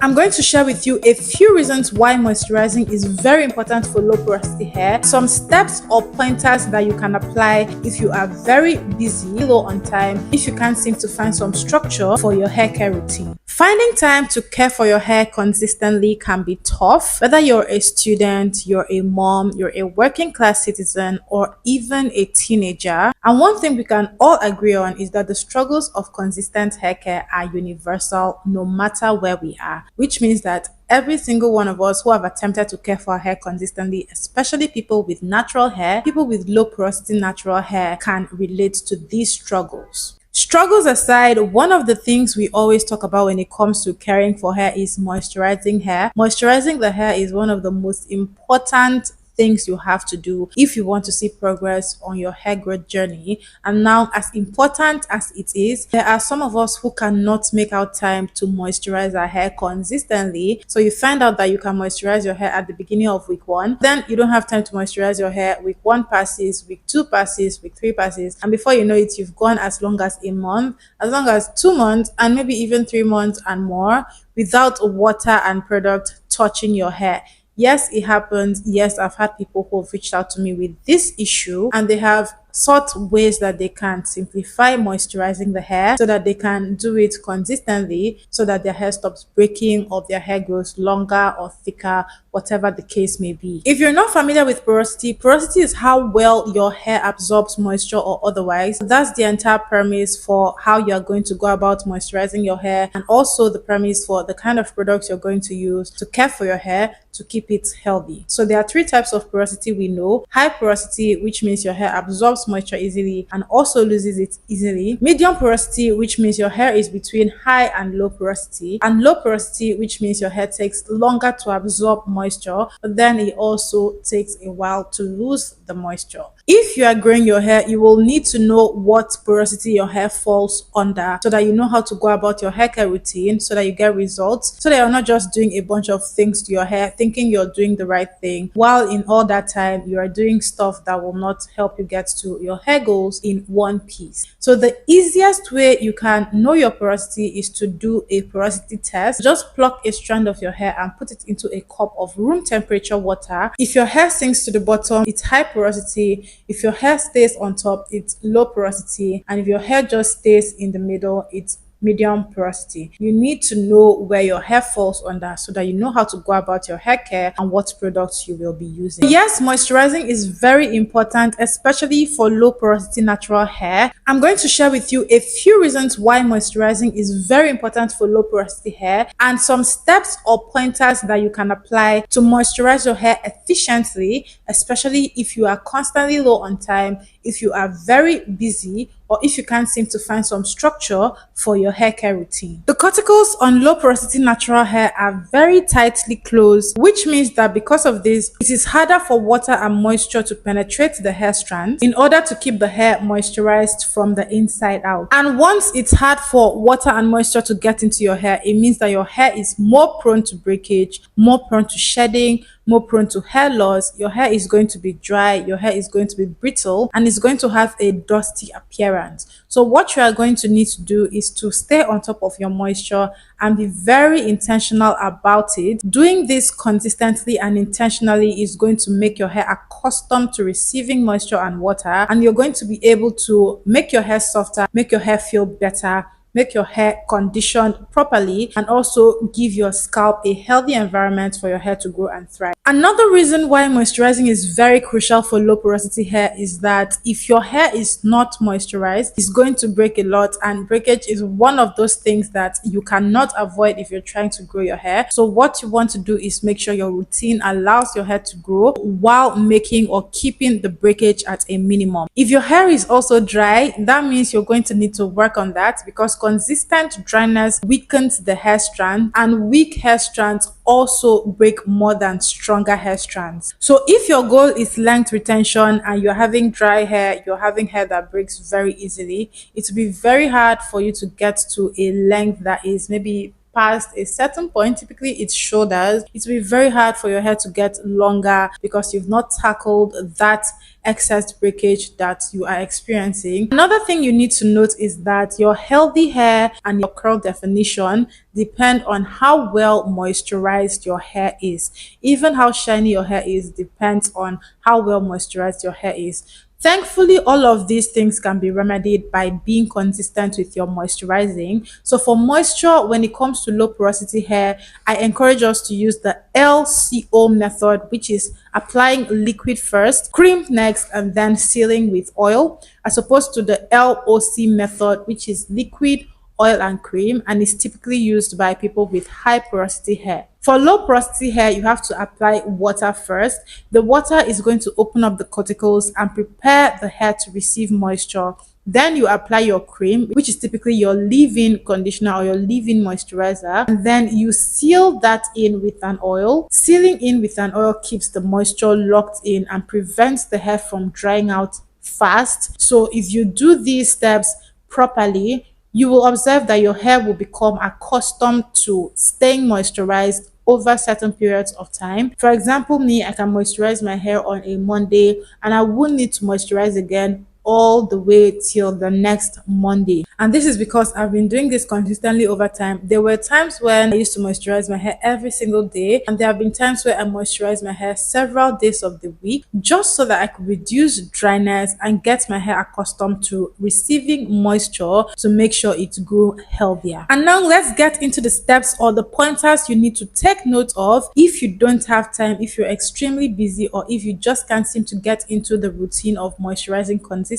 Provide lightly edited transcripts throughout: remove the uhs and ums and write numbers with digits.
I'm going to share with you a few reasons why moisturizing is very important for low porosity hair, some steps or pointers that you can apply if you are very busy, low on time, if you can't seem to find some structure for your hair care routine. Finding time to care for your hair consistently can be tough, whether you're a student, you're a mom, you're a working class citizen, or even a teenager. And one thing we can all agree on is that the struggles of consistent hair care are universal no matter where we are, which means that every single one of us who have attempted to care for our hair consistently, especially people with natural hair, people with low porosity natural hair, can relate to these struggles. Struggles aside, one of the things we always talk about when it comes to caring for hair is moisturizing hair. Moisturizing the hair is one of the most important things you have to do if you want to see progress on your hair growth journey. And now, as important as it is, there are some of us who cannot make out time to moisturize our hair consistently. So you find out that you can moisturize your hair at the beginning of week 1, then you don't have time to moisturize your hair. Week 1 passes, week 2 passes, week 3 passes, and before you know it, you've gone as long as a month, as long as 2 months, and maybe even 3 months and more without water and product touching your hair. Yes, it happens. Yes, I've had people who have reached out to me with this issue, and they have sought ways that they can simplify moisturizing the hair so that they can do it consistently, so that their hair stops breaking or their hair grows longer or thicker, whatever the case may be. If you're not familiar with porosity, porosity is how well your hair absorbs moisture or otherwise. That's the entire premise for how you're going to go about moisturizing your hair, and also the premise for the kind of products you're going to use to care for your hair to keep it healthy. So there are 3 types of porosity we know: high porosity, which means your hair absorbs moisture easily and also loses it easily; medium porosity, which means your hair is between high and low porosity; and low porosity, which means your hair takes longer to absorb moisture, but then it also takes a while to lose the moisture. If you are growing your hair, you will need to know what porosity your hair falls under so that you know how to go about your hair care routine, so that you get results, so that you're not just doing a bunch of things to your hair thinking you're doing the right thing, while in all that time you are doing stuff that will not help you get to your hair goals in one piece. So the easiest way you can know your porosity is to do a porosity test. Just pluck a strand of your hair and put it into a cup of room temperature water. If your hair sinks to the bottom, it's high porosity. If your hair stays on top, it's low porosity. And if your hair just stays in the middle, it's medium porosity. You need to know where your hair falls under so that you know how to go about your hair care and what products you will be using. Yes, moisturizing is very important, especially for low porosity natural hair. I'm going to share with you a few reasons why moisturizing is very important for low porosity hair, and some steps or pointers that you can apply to moisturize your hair efficiently, especially if you are constantly low on time, if you are very busy, or if you can't seem to find some structure for your hair care routine. The cuticles on low porosity natural hair are very tightly closed, which means that because of this, it is harder for water and moisture to penetrate the hair strands in order to keep the hair moisturized from the inside out. And once it's hard for water and moisture to get into your hair, it means that your hair is more prone to breakage, more prone to shedding, more prone to hair loss. Your hair is going to be dry, your hair is going to be brittle, and it's going to have a dusty appearance. So what you are going to need to do is to stay on top of your moisture and be very intentional about it. Doing this consistently and intentionally is going to make your hair accustomed to receiving moisture and water, and you're going to be able to make your hair softer, make your hair feel better, make your hair conditioned properly, and also give your scalp a healthy environment for your hair to grow and thrive. Another reason why moisturizing is very crucial for low porosity hair is that if your hair is not moisturized, it's going to break a lot, and breakage is one of those things that you cannot avoid if you're trying to grow your hair. So what you want to do is make sure your routine allows your hair to grow while making or keeping the breakage at a minimum. If your hair is also dry, that means you're going to need to work on that, because consistent dryness weakens the hair strand, and weak hair strands also break more than stronger hair strands. So if your goal is length retention and you're having dry hair, you're having hair that breaks very easily, it will be very hard for you to get to a length that is maybe past a certain point, typically it's shoulders, it will be very hard for your hair to get longer because you've not tackled that excess breakage that you are experiencing. Another thing you need to note is that your healthy hair and your curl definition depend on how well moisturized your hair is. Even how shiny your hair is depends on how well moisturized your hair is. Thankfully, all of these things can be remedied by being consistent with your moisturizing. So for moisture, when it comes to low porosity hair, I encourage us to use the LCO method, which is applying liquid first, cream next, and then sealing with oil, as opposed to the LOC method, which is liquid, oil and cream, and is typically used by people with high porosity hair. For low porosity hair, you have to apply water first. The water is going to open up the cuticles and prepare the hair to receive moisture. Then you apply your cream, which is typically your leave-in conditioner or your leave-in moisturizer, and then you seal that in with an oil. Sealing in with an oil keeps the moisture locked in and prevents the hair from drying out fast. So if you do these steps properly, you will observe that your hair will become accustomed to staying moisturized over certain periods of time. For example, me, I can moisturize my hair on a Monday and I won't need to moisturize again all the way till the next Monday. And this is because I've been doing this consistently over time. There were times when I used to moisturize my hair every single day, and there have been times where I moisturize my hair several days of the week just so that I could reduce dryness and get my hair accustomed to receiving moisture to make sure it grew healthier. And now let's get into the steps or the pointers you need to take note of if you don't have time, if you're extremely busy, or if you just can't seem to get into the routine of moisturizing consistently.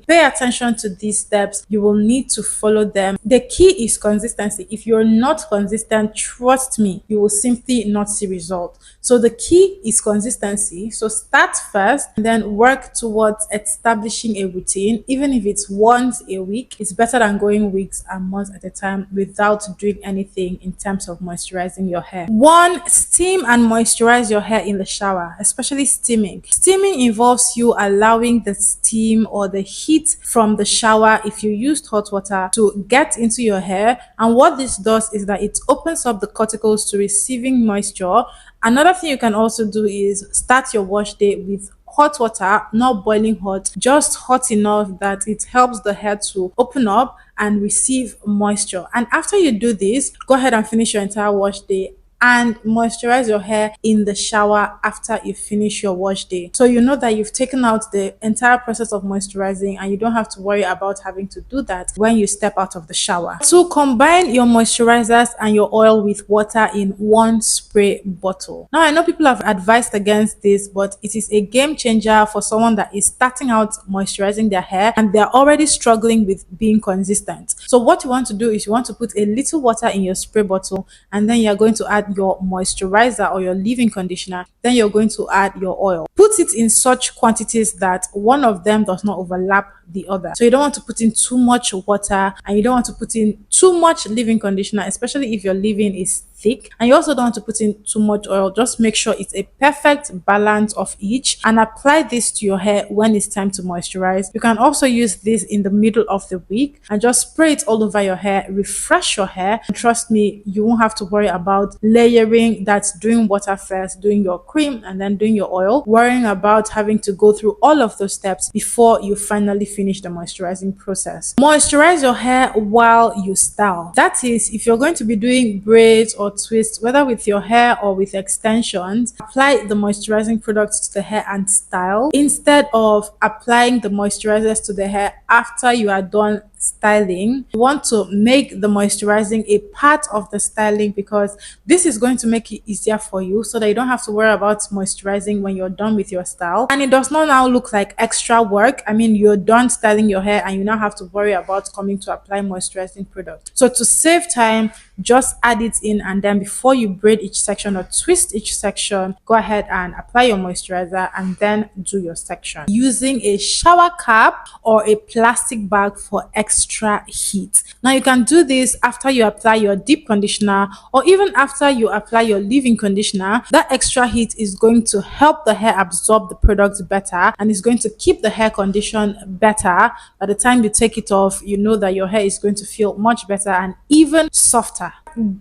Pay attention to these steps. You will need to follow them. The key is consistency. If you're not consistent, trust me, you will simply not see results. So the key is consistency. So start first and then work towards establishing a routine. Even if it's once a week, it's better than going weeks and months at a time without doing anything in terms of moisturizing your hair. 1, steam and moisturize your hair in the shower, especially steaming. Steaming involves you allowing the steam or the heat from the shower, if you used hot water, to get into your hair. And what this does is that it opens up the cuticles to receiving moisture. Another thing you can also do is start your wash day with hot water, not boiling hot, just hot enough that it helps the hair to open up and receive moisture. And after you do this, go ahead and finish your entire wash day and moisturize your hair in the shower after you finish your wash day. So you know that you've taken out the entire process of moisturizing and you don't have to worry about having to do that when you step out of the shower. So combine your moisturizers and your oil with water in one spray bottle. Now I know people have advised against this, but it is a game changer for someone that is starting out moisturizing their hair and they're already struggling with being consistent. So what you want to do is you want to put a little water in your spray bottle and then you're going to add your moisturizer or your leave-in conditioner, then you're going to add your oil. Put it in such quantities that one of them does not overlap the other. So you don't want to put in too much water and you don't want to put in too much leave-in conditioner, especially if your leave-in is thick, and you also don't want to put in too much oil. Just make sure it's a perfect balance of each and apply this to your hair when it's time to moisturize. You can also use this in the middle of the week and just spray it all over your hair, refresh your hair, and trust me, you won't have to worry about layering, that's doing water first, doing your cream, and then doing your oil, worrying about having to go through all of those steps before you finally finish the moisturizing process. Moisturize your hair while you style. That is, if you're going to be doing braids or twists, whether with your hair or with extensions, apply the moisturizing products to the hair and style instead of applying the moisturizers to the hair after you are done styling. You want to make the moisturizing a part of the styling because this is going to make it easier for you so that you don't have to worry about moisturizing when you're done with your style, and it does not now look like extra work. I mean, you're done styling your hair and you now have to worry about coming to apply moisturizing product. So to save time, just add it in, and then before you braid each section or twist each section, go ahead and apply your moisturizer and then do your section using a shower cap or a plastic bag for extra heat. Now you can do this after you apply your deep conditioner or even after you apply your leave-in conditioner. That extra heat is going to help the hair absorb the product better and is going to keep the hair condition better. By the time you take it off, you know that your hair is going to feel much better and even softer. better.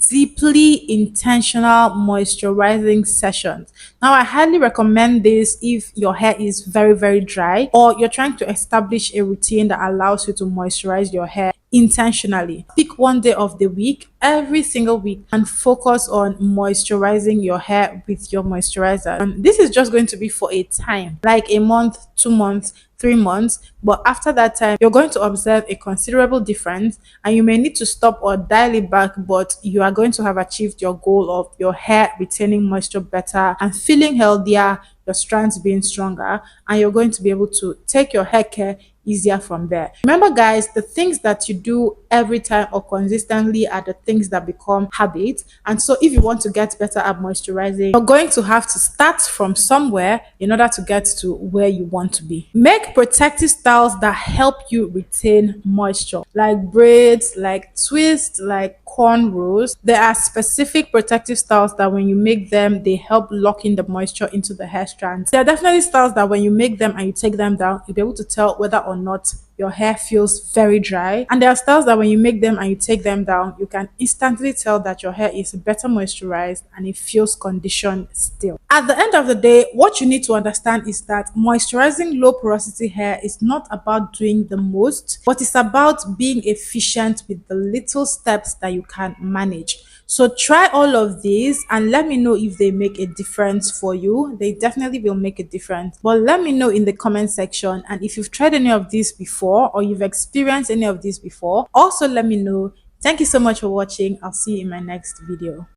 Deeply intentional moisturizing sessions. Now, I highly recommend this if your hair is very dry, or you're trying to establish a routine that allows you to moisturize your hair intentionally. Pick one day of the week, every single week, and focus on moisturizing your hair with your moisturizer. And this is just going to be for a time, like a month, 2 months, 3 months. But after that time, you're going to observe a considerable difference, and you may need to stop or dial it back, but you are going to have achieved your goal of your hair retaining moisture better and feeling healthier, your strands being stronger, and you're going to be able to take your hair care easier from there. Remember, guys, the things that you do every time or consistently are the things that become habits. And so if you want to get better at moisturizing, you're going to have to start from somewhere in order to get to where you want to be. Make protective styles that help you retain moisture, like braids, like twists, like cornrows. There are specific protective styles that when you make them, they help lock in the moisture into the hair strands. There are definitely styles that when you make them and you take them down, you'll be able to tell whether or not your hair feels very dry. And there are styles that when you make them and you take them down, you can instantly tell that your hair is better moisturized and it feels conditioned still. At the end of the day, what you need to understand is that moisturizing low porosity hair is not about doing the most, but it's about being efficient with the little steps that you can manage. So try all of these and let me know if they make a difference for you. They definitely will make a difference. But let me know in the comment section. And if you've tried any of these before or you've experienced any of these before, also let me know. Thank you so much for watching. I'll see you in my next video.